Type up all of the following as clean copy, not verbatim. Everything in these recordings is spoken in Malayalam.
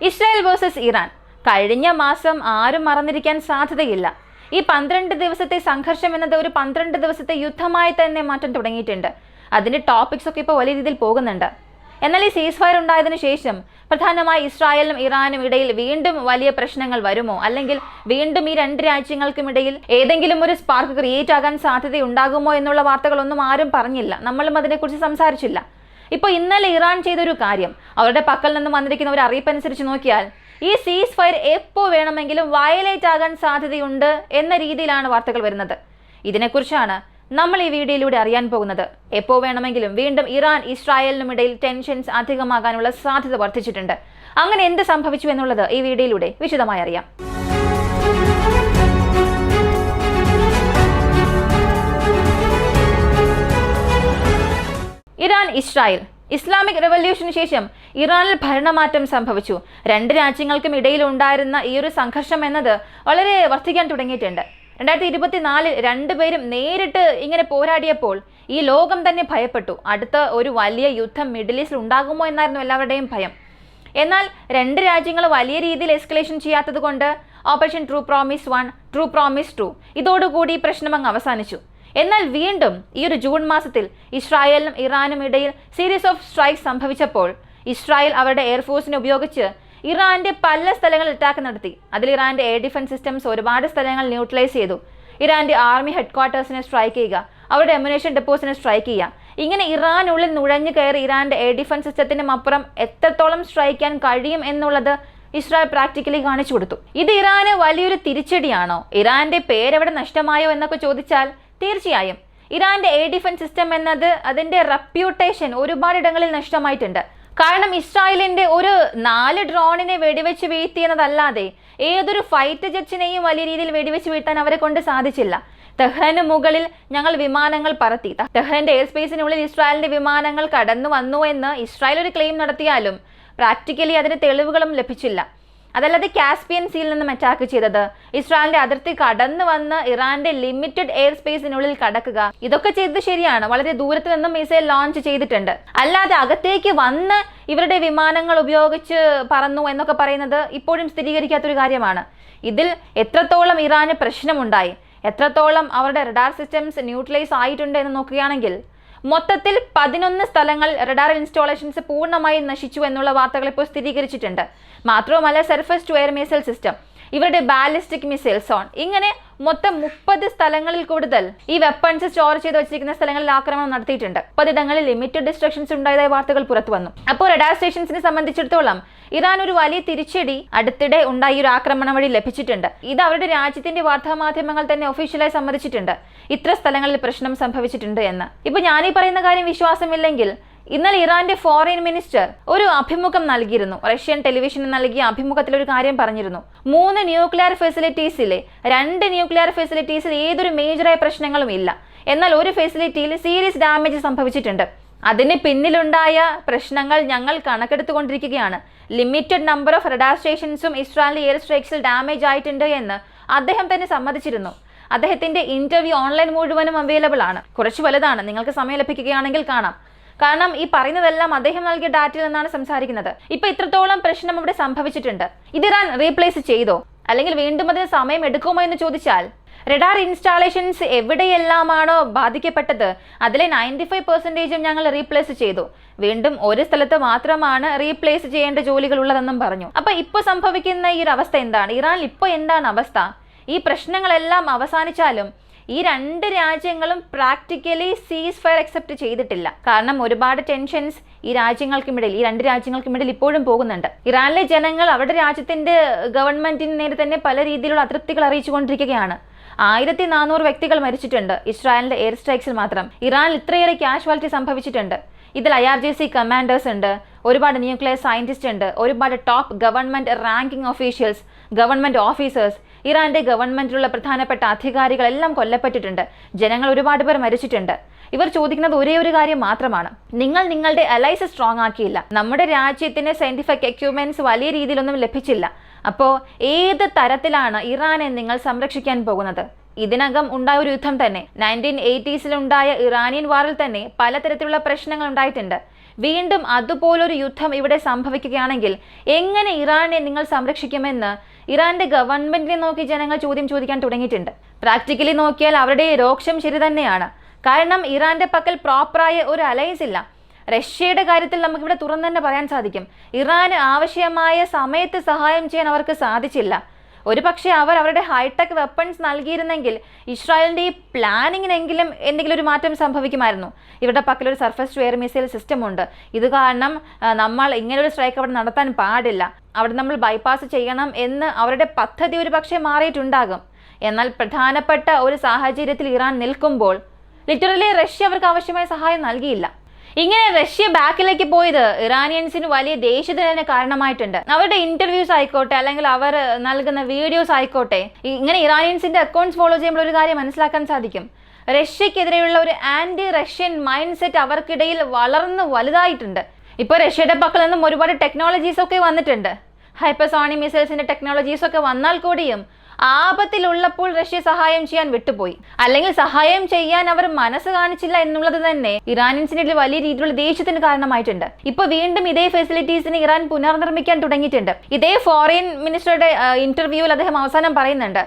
ഇസ്രായേൽ വേഴ്സസ് ഇറാൻ കഴിഞ്ഞ മാസം ആരും മറന്നിരിക്കാൻ സാധ്യതയില്ല. ഈ 12 ദിവസത്തെ സംഘർഷം എന്നത് ഒരു 12 ദിവസത്തെ യുദ്ധമായി തന്നെ മാറ്റം തുടങ്ങിയിട്ടുണ്ട്. അതിന്റെ ടോപ്പിക്സ് ഒക്കെ ഇപ്പോൾ വലിയ രീതിയിൽ പോകുന്നുണ്ട്. എന്നാൽ ഈ സീസ് ഫയർ ഉണ്ടായതിനു ശേഷം പ്രധാനമായി ഇസ്രായേലിനും ഇറാനും ഇടയിൽ വീണ്ടും വലിയ പ്രശ്നങ്ങൾ വരുമോ, അല്ലെങ്കിൽ വീണ്ടും ഈ രണ്ട് രാജ്യങ്ങൾക്കും ഇടയിൽ ഏതെങ്കിലും ഒരു സ്പാർക്ക് ക്രിയേറ്റ് ആകാൻ സാധ്യതയുണ്ടാകുമോ എന്നുള്ള വാർത്തകളൊന്നും ആരും പറഞ്ഞില്ല. നമ്മളും അതിനെക്കുറിച്ച് സംസാരിച്ചില്ല. ഇപ്പോൾ ഇന്നലെ ഇറാൻ ചെയ്തൊരു കാര്യം, അവരുടെ പക്കൽ നിന്നും വന്നിരിക്കുന്ന ഒരു അറിയിപ്പ് അനുസരിച്ച് നോക്കിയാൽ ഈ സീസ് ഫയർ എപ്പോൾ വേണമെങ്കിലും വയലേറ്റ് ആകാൻ സാധ്യതയുണ്ട് എന്ന രീതിയിലാണ് വാർത്തകൾ വരുന്നത്. ഇതിനെക്കുറിച്ചാണ് നമ്മൾ ഈ വീഡിയോയിലൂടെ അറിയാൻ പോകുന്നത്. എപ്പോൾ വേണമെങ്കിലും വീണ്ടും ഇറാൻ ഇസ്രായേലിനും ഇടയിൽ ടെൻഷൻസ് അധികമാകാനുള്ള സാധ്യത വർദ്ധിച്ചിട്ടുണ്ട്. അങ്ങനെ എന്ത് സംഭവിച്ചു എന്നുള്ളത് ഈ വീഡിയോയിലൂടെ വിശദമായി അറിയാം. ഇറാൻ ഇസ്രായേൽ ഇസ്ലാമിക് റെവല്യൂഷന് ശേഷം ഇറാനിൽ ഭരണമാറ്റം സംഭവിച്ചു. രണ്ട് രാജ്യങ്ങൾക്കും ഇടയിൽ ഉണ്ടായിരുന്ന ഈ ഒരു സംഘർഷം എന്നത് വളരെ വർദ്ധിക്കാൻ തുടങ്ങിയിട്ടുണ്ട്. 2024 രണ്ടുപേരും നേരിട്ട് ഇങ്ങനെ പോരാടിയപ്പോൾ ഈ ലോകം തന്നെ ഭയപ്പെട്ടു. അടുത്ത ഒരു വലിയ യുദ്ധം മിഡിൽ ഈസ്റ്റിൽ ഉണ്ടാകുമോ എന്നായിരുന്നു എല്ലാവരുടെയും ഭയം. എന്നാൽ രണ്ട് രാജ്യങ്ങൾ വലിയ രീതിയിൽ എസ്കലേഷൻ ചെയ്യാത്തത് കൊണ്ട് operation true promise 1, true promise 2 ഇതോടുകൂടി പ്രശ്നം അങ്ങ് അവസാനിച്ചു. എന്നാൽ വീണ്ടും ഈ ഒരു ജൂൺ മാസത്തിൽ ഇസ്രായേലിനും ഇറാനും ഇടയിൽ സീരീസ് ഓഫ് സ്ട്രൈക്സ് സംഭവിച്ചപ്പോൾ ഇസ്രായേൽ അവരുടെ എയർഫോഴ്സിനെ ഉപയോഗിച്ച് ഇറാന്റെ പല സ്ഥലങ്ങളിൽ അറ്റാക്ക് നടത്തി. അതിൽ ഇറാന്റെ എയർ ഡിഫൻസ് സിസ്റ്റംസ് ഒരുപാട് സ്ഥലങ്ങൾ ന്യൂട്രലൈസ് ചെയ്തു. ഇറാന്റെ ആർമി ഹെഡ്ക്വാർട്ടേഴ്സിനെ സ്ട്രൈക്ക് ചെയ്യുക, അവരുടെ അമ്യുനേഷൻ ഡെപ്പോസിനെ സ്ട്രൈക്ക് ചെയ്യുക. ഇങ്ങനെ ഇറാനുള്ളിൽ നുഴഞ്ഞു കയറി ഇറാന്റെ എയർ ഡിഫൻസ് സിസ്റ്റത്തിനും അപ്പുറം എത്രത്തോളം സ്ട്രൈക്ക് ചെയ്യാൻ കഴിയും എന്നുള്ളത് ഇസ്രായേൽ പ്രാക്ടിക്കലി കാണിച്ചു കൊടുത്തു. ഇത് ഇറാന് വലിയൊരു തിരിച്ചടിയാണോ, ഇറാന്റെ പേരെവിടെ നഷ്ടമായോ എന്നൊക്കെ ചോദിച്ചാൽ തീർച്ചയായും ഇറാന്റെ എയർ ഡിഫൻസ് സിസ്റ്റം എന്നത് അതിന്റെ റെപ്യൂട്ടേഷൻ ഒരുപാടിടങ്ങളിൽ നഷ്ടമായിട്ടുണ്ട്. കാരണം ഇസ്രായേലിന്റെ ഒരു 4 ഡ്രോണിനെ വെടിവെച്ച് വീഴ്ത്തിയെന്നതല്ലാതെ ഏതൊരു ഫൈറ്റ് ജെറ്റിനെയും വലിയ രീതിയിൽ വെടിവെച്ച് വീഴ്ത്താൻ അവരെ കൊണ്ട് സാധിച്ചില്ല. തെഹ്റാന് മുകളിൽ ഞങ്ങൾ വിമാനങ്ങൾ പറത്തി, തെഹ്റാന്റെ എയർ സ്പേസിനുള്ളിൽ ഇസ്രായേലിന്റെ വിമാനങ്ങൾ കടന്നു വന്നു എന്ന് ഇസ്രായേൽ ഒരു ക്ലെയിം നടത്തിയാലും പ്രാക്ടിക്കലി അതിന് തെളിവുകളും ലഭിച്ചില്ല. അതല്ലാതെ കാസ്പിയൻ സീയിൽ നിന്നും അറ്റാക്ക് ചെയ്തത്, ഇസ്രായേലിന്റെ അതിർത്തി കടന്നു വന്ന് ഇറാന്റെ ലിമിറ്റഡ് എയർ സ്പേസിനുള്ളിൽ കടക്കുക, ഇതൊക്കെ ചെയ്തത് ശരിയാണ്. വളരെ ദൂരത്ത് നിന്നും മിസൈൽ ലോഞ്ച് ചെയ്തിട്ടുണ്ട്. അല്ലാതെ അകത്തേക്ക് വന്ന് ഇവരുടെ വിമാനങ്ങൾ ഉപയോഗിച്ച് പറന്നു എന്നൊക്കെ പറയുന്നത് ഇപ്പോഴും സ്ഥിരീകരിക്കാത്തൊരു കാര്യമാണ്. ഇതിൽ എത്രത്തോളം ഇറാന് പ്രശ്നമുണ്ടായി, എത്രത്തോളം അവരുടെ റഡാർ സിസ്റ്റംസ് ന്യൂട്രലൈസ് ആയിട്ടുണ്ട് എന്ന് നോക്കുകയാണെങ്കിൽ മൊത്തത്തിൽ 11 സ്ഥലങ്ങൾ റഡാർ ഇൻസ്റ്റാളേഷൻസ് പൂർണ്ണമായി നശിച്ചു എന്നുള്ള വാർത്തകൾ ഇപ്പോൾ സ്ഥിരീകരിച്ചിട്ടുണ്ട്. മാത്രവുമല്ല surface to air missile system, ഇവരുടെ ബാലിസ്റ്റിക് മിസൈൽ സോൺ, ഇങ്ങനെ മൊത്തം 30 സ്ഥലങ്ങളിൽ കൂടുതൽ ഈ വെപ്പൺസ് സ്റ്റോർ ചെയ്ത് വെച്ചിരിക്കുന്ന സ്ഥലങ്ങളിൽ ആക്രമണം നടത്തിയിട്ടുണ്ട്. 10 ഇടങ്ങളിൽ ലിമിറ്റഡ് ഡിസ്ട്രക്ഷൻസ് ഉണ്ടായതായി വാർത്തകൾ പുറത്തു വന്നു. അപ്പോൾ റഡാർ സ്റ്റേഷൻസിനെ സംബന്ധിച്ചിടത്തോളം ഇറാൻ ഒരു വലിയ തിരിച്ചടി അടുത്തിടെ ഉണ്ടായ ഒരു ആക്രമണം വഴി ലഭിച്ചിട്ടുണ്ട്. ഇത് അവരുടെ രാജ്യത്തിന്റെ വാർത്താമാധ്യമങ്ങൾ തന്നെ ഒഫീഷ്യലായി സമ്മതിച്ചിട്ടുണ്ട്, ഇത്ര സ്ഥലങ്ങളിൽ പ്രശ്നം സംഭവിച്ചിട്ടുണ്ട് എന്ന്. ഇപ്പൊ ഞാനീ പറയുന്ന കാര്യം വിശ്വാസമില്ലെങ്കിൽ ഇന്നലെ ഇറാന്റെ ഫോറിൻ മിനിസ്റ്റർ ഒരു അഭിമുഖം നൽകിയിരുന്നു. റഷ്യൻ ടെലിവിഷന് നൽകിയ അഭിമുഖത്തിൽ ഒരു കാര്യം പറഞ്ഞിരുന്നു. 3 ന്യൂക്ലിയർ ഫെസിലിറ്റീസിലെ 2 ന്യൂക്ലിയർ ഫെസിലിറ്റീസിൽ ഏതൊരു മേജറായ പ്രശ്നങ്ങളും ഇല്ല. എന്നാൽ ഒരു ഫെസിലിറ്റിയിൽ സീരിയസ് ഡാമേജ് സംഭവിച്ചിട്ടുണ്ട്. അതിന് പിന്നിലുണ്ടായ പ്രശ്നങ്ങൾ ഞങ്ങൾ കണക്കെടുത്തുകൊണ്ടിരിക്കുകയാണ്. ലിമിറ്റഡ് നമ്പർ ഓഫ് റഡാർ സ്റ്റേഷൻസും ഇസ്രായേലി എയർ സ്ട്രൈക്സിൽ ഡാമേജ് ആയിട്ടുണ്ട് എന്ന് അദ്ദേഹം തന്നെ സമ്മതിച്ചിരുന്നു. അദ്ദേഹത്തിന്റെ ഇന്റർവ്യൂ ഓൺലൈൻ മുഴുവനും അവൈലബിൾ ആണ്. കുറച്ച് വലുതാണ്, നിങ്ങൾക്ക് സമയം ലഭിക്കുകയാണെങ്കിൽ കാണാം. കാരണം ഈ പറയുന്നതെല്ലാം അദ്ദേഹം നൽകിയ ഡാറ്റയിൽ നിന്നാണ് സംസാരിക്കുന്നത്. ഇപ്പൊ ഇത്രത്തോളം പ്രശ്നം ഇവിടെ സംഭവിച്ചിട്ടുണ്ട്. ഇത് ഇറാൻ റീപ്ലേസ് ചെയ്തോ, അല്ലെങ്കിൽ വീണ്ടും അതിന് സമയം എടുക്കുമോ എന്ന് ചോദിച്ചാൽ, റഡാർ ഇൻസ്റ്റാളേഷൻസ് എവിടെയെല്ലാമാണോ ബാധിക്കപ്പെട്ടത് അതിലെ 95% ഞങ്ങൾ റീപ്ലേസ് ചെയ്തു. വീണ്ടും ഒരു സ്ഥലത്ത് മാത്രമാണ് റീപ്ലേസ് ചെയ്യേണ്ട ജോലികൾ ഉള്ളതെന്നും പറഞ്ഞു. അപ്പൊ ഇപ്പൊ സംഭവിക്കുന്ന ഈ ഒരു അവസ്ഥ എന്താണ്, ഇറാനിൽ ഇപ്പൊ എന്താണ് അവസ്ഥ? ഈ പ്രശ്നങ്ങളെല്ലാം അവസാനിച്ചാലും ഈ രണ്ട് രാജ്യങ്ങളും പ്രാക്ടിക്കലി സീസ് ഫയർ അക്സെപ്റ്റ് ചെയ്തിട്ടില്ല. കാരണം ഒരുപാട് ടെൻഷൻസ് ഈ രാജ്യങ്ങൾക്കുമിടയിൽ, ഈ രണ്ട് രാജ്യങ്ങൾക്കുമിടയിൽ ഇപ്പോഴും പോകുന്നുണ്ട്. ഇറാനിലെ ജനങ്ങൾ അവരുടെ രാജ്യത്തിന്റെ ഗവൺമെന്റിന് നേരെ തന്നെ പല രീതിയിലുള്ള അതൃപ്തികൾ അറിയിച്ചുകൊണ്ടിരിക്കുകയാണ്. 1400 വ്യക്തികൾ മരിച്ചിട്ടുണ്ട് ഇസ്രായേലിന്റെ എയർ സ്ട്രൈക്സിൽ മാത്രം. ഇറാനിൽ ഇത്രയേറെ കാഷ്വാലിറ്റി സംഭവിച്ചിട്ടുണ്ട്. ഇതിൽ IRGC കമാൻഡേഴ്സ് ഉണ്ട്, ഒരുപാട് ന്യൂക്ലിയർ സയന്റിസ്റ്റ് ഉണ്ട്, ഒരുപാട് top government ranking officials, government officers, ഇറാന്റെ ഗവൺമെന്റിലുള്ള പ്രധാനപ്പെട്ട അധികാരികളെല്ലാം കൊല്ലപ്പെട്ടിട്ടുണ്ട്. ജനങ്ങൾ ഒരുപാട് പേർ മരിച്ചിട്ടുണ്ട്. ഇവർ ചോദിക്കുന്നത് ഒരേ ഒരു കാര്യം മാത്രമാണ്, നിങ്ങൾ നിങ്ങളുടെ അലൈസ് സ്ട്രോങ് ആക്കിയില്ല, നമ്മുടെ രാജ്യത്തിന് സയന്റിഫിക് എക്യുപ്മെന്റ്സ് വലിയ രീതിയിലൊന്നും ലഭിച്ചില്ല. അപ്പോൾ ഏത് തരത്തിലാണ് ഇറാനെ നിങ്ങൾ സംരക്ഷിക്കാൻ പോകുന്നത്? ഇതിനകം ഉണ്ടായ ഒരു യുദ്ധം തന്നെ 1980s ഉണ്ടായ ഇറാനിയൻ വാറിൽ തന്നെ പലതരത്തിലുള്ള പ്രശ്നങ്ങൾ ഉണ്ടായിട്ടുണ്ട്. വീണ്ടും അതുപോലൊരു യുദ്ധം ഇവിടെ സംഭവിക്കുകയാണെങ്കിൽ എങ്ങനെ ഇറാനെ നിങ്ങൾ സംരക്ഷിക്കുമെന്ന് ഇറാന്റെ ഗവൺമെന്റിനെ നോക്കി ജനങ്ങൾ ചോദ്യം ചോദിക്കാൻ തുടങ്ങിയിട്ടുണ്ട്. പ്രാക്ടിക്കലി നോക്കിയാൽ അവരുടെ രോക്ഷം ശരി തന്നെയാണ്. കാരണം ഇറാന്റെ പക്കൽ പ്രോപ്പറായ ഒരു അലയൻസ് ഇല്ല. റഷ്യയുടെ കാര്യത്തിൽ നമുക്കിവിടെ തുറന്നു തന്നെ പറയാൻ സാധിക്കും, ഇറാന് ആവശ്യമായ സമയത്ത് സഹായം ചെയ്യാൻ അവർക്ക് സാധിച്ചില്ല. ഒരു പക്ഷേ അവർ അവരുടെ ഹൈടെക് വെപ്പൺസ് നൽകിയിരുന്നെങ്കിൽ ഇസ്രായേലിൻ്റെ ഈ പ്ലാനിങ്ങിനെങ്കിലും എന്തെങ്കിലും ഒരു മാറ്റം സംഭവിക്കുമായിരുന്നു. ഇവരുടെ പക്കലൊരു surface to air missile system ഉണ്ട്. ഇത് കാരണം നമ്മൾ ഇങ്ങനൊരു സ്ട്രൈക്ക് അവിടെ നടത്താൻ പാടില്ല, അവിടെ നമ്മൾ ബൈപ്പാസ് ചെയ്യണം എന്ന് അവരുടെ പദ്ധതി ഒരു പക്ഷേ മാറിയിട്ടുണ്ടാകും. എന്നാൽ പ്രധാനപ്പെട്ട ഒരു സാഹചര്യത്തിൽ ഇറാൻ നിൽക്കുമ്പോൾ ലിറ്ററലി റഷ്യ അവർക്ക് ആവശ്യമായ സഹായം നൽകിയില്ല. ഇങ്ങനെ റഷ്യ ബാക്കിലേക്ക് പോയത് ഇറാനിയൻസിന് വലിയ ദേഷ്യത്തിന് തന്നെ കാരണമായിട്ടുണ്ട്. അവരുടെ ഇന്റർവ്യൂസ് ആയിക്കോട്ടെ, അല്ലെങ്കിൽ അവർ നൽകുന്ന വീഡിയോസ് ആയിക്കോട്ടെ, ഇങ്ങനെ ഇറാനിയൻസിന്റെ അക്കൗണ്ട്സ് ഫോളോ ചെയ്യുമ്പോൾ ഒരു കാര്യം മനസ്സിലാക്കാൻ സാധിക്കും, റഷ്യക്കെതിരെയുള്ള ഒരു ആന്റി റഷ്യൻ മൈൻഡ് സെറ്റ് അവർക്കിടയിൽ വളർന്ന് വലുതായിട്ടുണ്ട്. ഇപ്പോൾ റഷ്യയുടെ പക്കൽ നിന്നും ഒരുപാട് ടെക്നോളജീസ് ഒക്കെ വന്നിട്ടുണ്ട്. ഹൈപ്പർസോണിക് മിസൈൽസിന്റെ ടെക്നോളജീസ് ഒക്കെ വന്നാൽ കൂടിയും ആപത്തിലുള്ളപ്പോൾ റഷ്യ സഹായം ചെയ്യാൻ വിട്ടുപോയി, അല്ലെങ്കിൽ സഹായം ചെയ്യാൻ അവർ മനസ്സ് കാണിച്ചില്ല എന്നുള്ളത് തന്നെ ഇറാനിയൻസിന്റെ വലിയ രീതിയിലുള്ള ദേഷ്യത്തിന് കാരണമായിട്ടുണ്ട്. ഇപ്പൊ വീണ്ടും ഇതേ ഫെസിലിറ്റീസിന് ഇറാൻ പുനർനിർമ്മിക്കാൻ തുടങ്ങിയിട്ടുണ്ട്. ഇതേ ഫോറിൻ മിനിസ്റ്ററുടെ ഇന്റർവ്യൂവിൽ അദ്ദേഹം അവസാനം പറയുന്നുണ്ട്,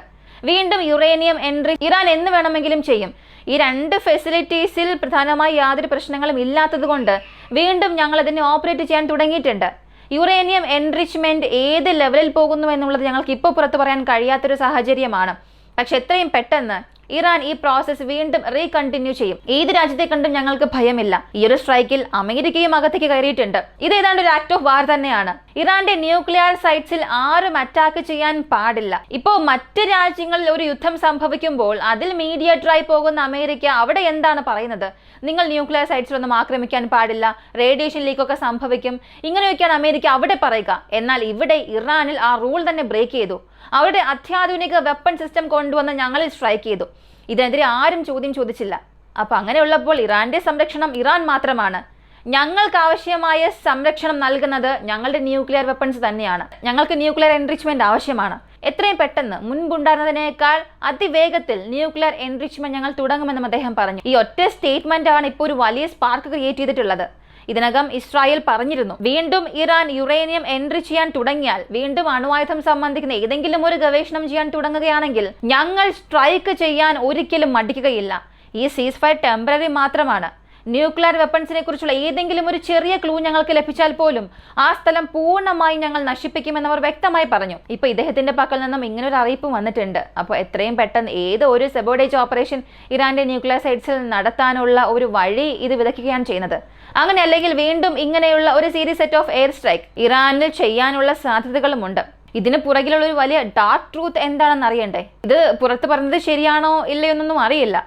വീണ്ടും യുറേനിയം എൻട്രി ഇറാൻ എന്ന് വേണമെങ്കിലും ചെയ്യും. ഈ രണ്ട് ഫെസിലിറ്റീസിൽ പ്രധാനമായി യാതൊരു പ്രശ്നങ്ങളും ഇല്ലാത്തത് കൊണ്ട് വീണ്ടും ഞങ്ങൾ അതിനെ ഓപ്പറേറ്റ് ചെയ്യാൻ തുടങ്ങിയിട്ടുണ്ട്. യുറേനിയം എൻറിച്ച്മെന്റ് ഏത് ലെവലിൽ പോകുന്നു എന്നുള്ളത് ഞങ്ങൾക്ക് ഇപ്പോൾ പുറത്തു പറയാൻ കഴിയാത്തൊരു സാഹചര്യമാണ്. പക്ഷെ എത്രയും പെട്ടെന്ന് ഇറാൻ ഈ പ്രോസസ്സ് വീണ്ടും റീകണ്ടിന്യൂ ചെയ്യും. ഏത് രാജ്യത്തെ കണ്ടും ഞങ്ങൾക്ക് ഭയമില്ല. ഈ ഒരു സ്ട്രൈക്കിൽ അമേരിക്കയും അകത്തേക്ക് കയറിയിട്ടുണ്ട്. ഇത് ഏതാണ്ട് ഒരു ആക്ട് ഓഫ് വാർ തന്നെയാണ്. ഇറാന്റെ ന്യൂക്ലിയർ സൈറ്റ്സിൽ ആരും അറ്റാക്ക് ചെയ്യാൻ പാടില്ല. ഇപ്പോൾ മറ്റ് രാജ്യങ്ങളിൽ ഒരു യുദ്ധം സംഭവിക്കുമ്പോൾ അതിൽ മീഡിയേറ്ററായി പോകുന്ന അമേരിക്ക അവിടെ എന്താണ് പറയുന്നത്? നിങ്ങൾ ന്യൂക്ലിയർ സൈറ്റ്സിലൊന്നും ആക്രമിക്കാൻ പാടില്ല, റേഡിയേഷൻ ലീക്കൊക്കെ സംഭവിക്കും, ഇങ്ങനെയൊക്കെയാണ് അമേരിക്ക അവിടെ പറയുക. എന്നാൽ ഇവിടെ ഇറാനിൽ ആ റൂൾ തന്നെ ബ്രേക്ക് ചെയ്തു. അവരുടെ അത്യാധുനിക വെപ്പൺ സിസ്റ്റം കൊണ്ടുവന്ന് ഞങ്ങളിൽ സ്ട്രൈക്ക് ചെയ്തു. ഇതിനെതിരെ ആരും ചോദ്യം ചോദിച്ചില്ല. അപ്പൊ അങ്ങനെയുള്ളപ്പോൾ ഇറാന്റെ സംരക്ഷണം ഇറാൻ മാത്രമാണ്. ഞങ്ങൾക്ക് ആവശ്യമായ സംരക്ഷണം നൽകുന്നത് ഞങ്ങളുടെ ന്യൂക്ലിയർ വെപ്പൺസ് തന്നെയാണ്. ഞങ്ങൾക്ക് ന്യൂക്ലിയർ എൻറിച്ച്മെന്റ് ആവശ്യമാണ്. എത്രയും പെട്ടെന്ന് മുൻപുണ്ടായിരുന്നതിനേക്കാൾ അതിവേഗത്തിൽ ന്യൂക്ലിയർ എൻറിച്ച്മെന്റ് ഞങ്ങൾ തുടങ്ങുമെന്നും അദ്ദേഹം പറഞ്ഞു. ഈ ഒറ്റ സ്റ്റേറ്റ്മെന്റ് ആണ് ഇപ്പോൾ ഒരു വലിയ സ്പാർക്ക് ക്രിയേറ്റ് ചെയ്തിട്ടുള്ളത്. ഇതിനകം ഇസ്രായേൽ പറഞ്ഞിരുന്നു, വീണ്ടും ഇറാൻ യുറേനിയം എൻട്രി ചെയ്യാൻ തുടങ്ങിയാൽ, വീണ്ടും അണുവായുധം സംബന്ധിക്കുന്ന ഏതെങ്കിലും ഒരു ഗവേഷണം ചെയ്യാൻ തുടങ്ങുകയാണെങ്കിൽ ഞങ്ങൾ സ്ട്രൈക്ക് ചെയ്യാൻ ഒരിക്കലും മടിക്കുകയില്ല. ഈ സീസ് ഫയർ ടെമ്പററി മാത്രമാണ്. ന്യൂക്ലിയർ വെപ്പൺസിനെ കുറിച്ചുള്ള ഏതെങ്കിലും ഒരു ചെറിയ ക്ലൂ ഞങ്ങൾക്ക് ലഭിച്ചാൽ പോലും ആ സ്ഥലം പൂർണ്ണമായി ഞങ്ങൾ നശിപ്പിക്കുമെന്ന് അവർ വ്യക്തമായി പറഞ്ഞു. ഇപ്പൊ ഇദ്ദേഹത്തിന്റെ പക്കൽ നിന്നും ഇങ്ങനൊരു അറിയിപ്പ് വന്നിട്ടുണ്ട്. അപ്പോൾ എത്രയും പെട്ടെന്ന് ഏത് ഒരു സബോർഡേജ് ഓപ്പറേഷൻ ഇറാന്റെ ന്യൂക്ലിയർ സൈറ്റ്സിൽ നടത്താനുള്ള ഒരു വഴി ഇത് വിതയ്ക്കുകയാണ് ചെയ്യുന്നത്. അങ്ങനെ അല്ലെങ്കിൽ വീണ്ടും ഇങ്ങനെയുള്ള ഒരു series set of air strike ഇറാനിൽ ചെയ്യാനുള്ള സാധ്യതകളുമുണ്ട്. ഇതിന് പുറകിലുള്ള ഒരു വലിയ ഡാർക്ക് ട്രൂത്ത് എന്താണെന്ന് അറിയണ്ടേ? ഇത് പുറത്ത് പറഞ്ഞത് ശരിയാണോ ഇല്ലയോ എന്നൊന്നും അറിയില്ല.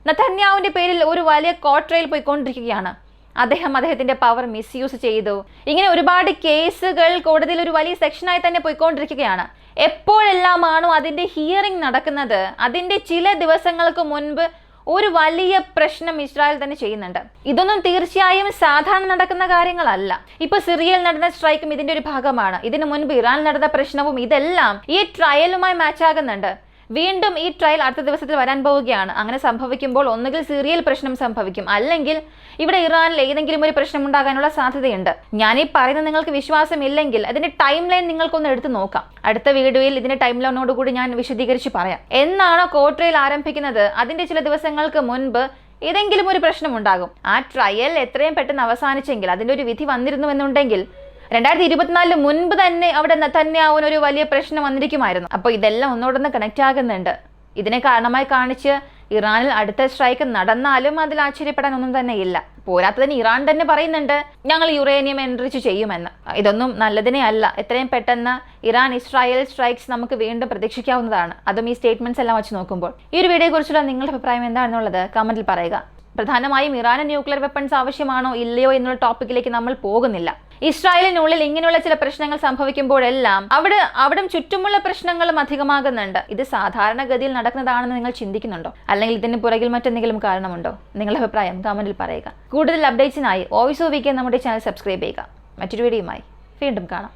നെതന്യാഹുവിന്റെ പേരിൽ ഒരു വലിയ കോർട്ട് ട്രയൽ പോയിക്കൊണ്ടിരിക്കുകയാണ്. അദ്ദേഹത്തിന്റെ പവർ മിസ്യൂസ് ചെയ്തു. ഇങ്ങനെ ഒരുപാട് കേസുകൾ കോടതിയിൽ ഒരു വലിയ സെക്ഷനായി തന്നെ പോയിക്കൊണ്ടിരിക്കുകയാണ്. എപ്പോഴെല്ലാമാണോ അതിന്റെ ഹിയറിംഗ് നടക്കുന്നത്, അതിന്റെ ചില ദിവസങ്ങൾക്ക് മുൻപ് ഒരു വലിയ പ്രശ്നം ഇസ്രായേൽ തന്നെ ചെയ്യുന്നുണ്ട്. ഇതൊന്നും തീർച്ചയായും സാധാരണ നടക്കുന്ന കാര്യങ്ങളല്ല. ഇപ്പൊ സിറിയയിൽ നടന്ന സ്ട്രൈക്കും ഇതിന്റെ ഒരു ഭാഗമാണ്. ഇതിനു മുൻപ് ഇറാനിൽ നടന്ന പ്രശ്നവും ഇതെല്ലാം ഈ ട്രയലുമായി മാച്ച് ആകുന്നുണ്ട്. വീണ്ടും ഈ ട്രയൽ അടുത്ത ദിവസത്തിൽ വരാൻ പോവുകയാണ്. അങ്ങനെ സംഭവിക്കുമ്പോൾ ഒന്നുകിൽ സിറിയയിൽ പ്രശ്നം സംഭവിക്കും, അല്ലെങ്കിൽ ഇവിടെ ഇറാനിൽ ഏതെങ്കിലും ഒരു പ്രശ്നം ഉണ്ടാകാനുള്ള സാധ്യതയുണ്ട്. ഞാനീ പറയുന്നത് നിങ്ങൾക്ക് വിശ്വാസമില്ലെങ്കിൽ അതിന്റെ ടൈം ലൈൻ നിങ്ങൾക്കൊന്ന് എടുത്ത് നോക്കാം. അടുത്ത വീഡിയോയിൽ ഇതിന്റെ ടൈം ലൈനോടുകൂടി ഞാൻ വിശദീകരിച്ച് പറയാം. എന്നാണോ കോർട്ട് ട്രയൽ ആരംഭിക്കുന്നത് അതിന്റെ ചില ദിവസങ്ങൾക്ക് മുൻപ് ഏതെങ്കിലും ഒരു പ്രശ്നം ഉണ്ടാകും. ആ ട്രയൽ എത്രയും പെട്ടെന്ന് അവസാനിച്ചെങ്കിൽ, അതിന്റെ ഒരു വിധി വന്നിരുന്നു എന്നുണ്ടെങ്കിൽ 2024 മുൻപ് തന്നെ അവിടെ നെതന്യാഹുവിന് ഒരു വലിയ പ്രശ്നം വന്നിരിക്കുമായിരുന്നു. അപ്പോൾ ഇതെല്ലാം ഒന്നോടൊന്ന് കണക്ട് ആകുന്നുണ്ട്. ഇതിനെ കാരണമായി കാണിച്ച് ഇറാനിൽ അടുത്ത സ്ട്രൈക്ക് നടന്നാലും അതിൽ ആശ്ചര്യപ്പെടാൻ ഒന്നും തന്നെ ഇല്ല. പോരാത്തതിന് ഇറാൻ തന്നെ പറയുന്നുണ്ട് ഞങ്ങൾ യുറേനിയം എൻറിച്ച് ചെയ്യുമെന്ന്. ഇതൊന്നും നല്ലതിനെ അല്ല. എത്രയും പെട്ടെന്ന് ഇറാൻ ഇസ്രായേൽ സ്ട്രൈക്സ് നമുക്ക് വീണ്ടും പ്രതീക്ഷിക്കാവുന്നതാണ്. അതും ഈ സ്റ്റേറ്റ്മെന്റ്സ് എല്ലാം വെച്ച് നോക്കുമ്പോൾ. ഈ ഒരു വീഡിയോയെ കുറിച്ചുള്ള നിങ്ങളുടെ അഭിപ്രായം എന്താണെന്നുള്ളത് കമന്റിൽ പറയുക. പ്രധാനമായും ഇറാന് ന്യൂക്ലിയർ വെപ്പൺസ് ആവശ്യമാണോ ഇല്ലയോ എന്നുള്ള ടോപ്പിക്കിലേക്ക് നമ്മൾ പോകുന്നില്ല. ഇസ്രായേലിനുള്ളിൽ ഇങ്ങനെയുള്ള ചില പ്രശ്നങ്ങൾ സംഭവിക്കുമ്പോഴെല്ലാം അവിടെ ചുറ്റുമുള്ള പ്രശ്നങ്ങളും അധികമാകുന്നുണ്ട്. ഇത് സാധാരണഗതിയിൽ നടക്കുന്നതാണെന്ന് നിങ്ങൾ ചിന്തിക്കുന്നുണ്ടോ? അല്ലെങ്കിൽ ഇതിന് പുറകിൽ മറ്റെന്തെങ്കിലും കാരണമുണ്ടോ? നിങ്ങളുടെ അഭിപ്രായം കമന്റിൽ പറയുക. കൂടുതൽ അപ്ഡേറ്റ്സിനായി വോയിസ് ഓഫ് വീക്ക് നമ്മുടെ ചാനൽ സബ്സ്ക്രൈബ് ചെയ്യുക. മറ്റൊരു വീഡിയോയുമായി വീണ്ടും കാണാം.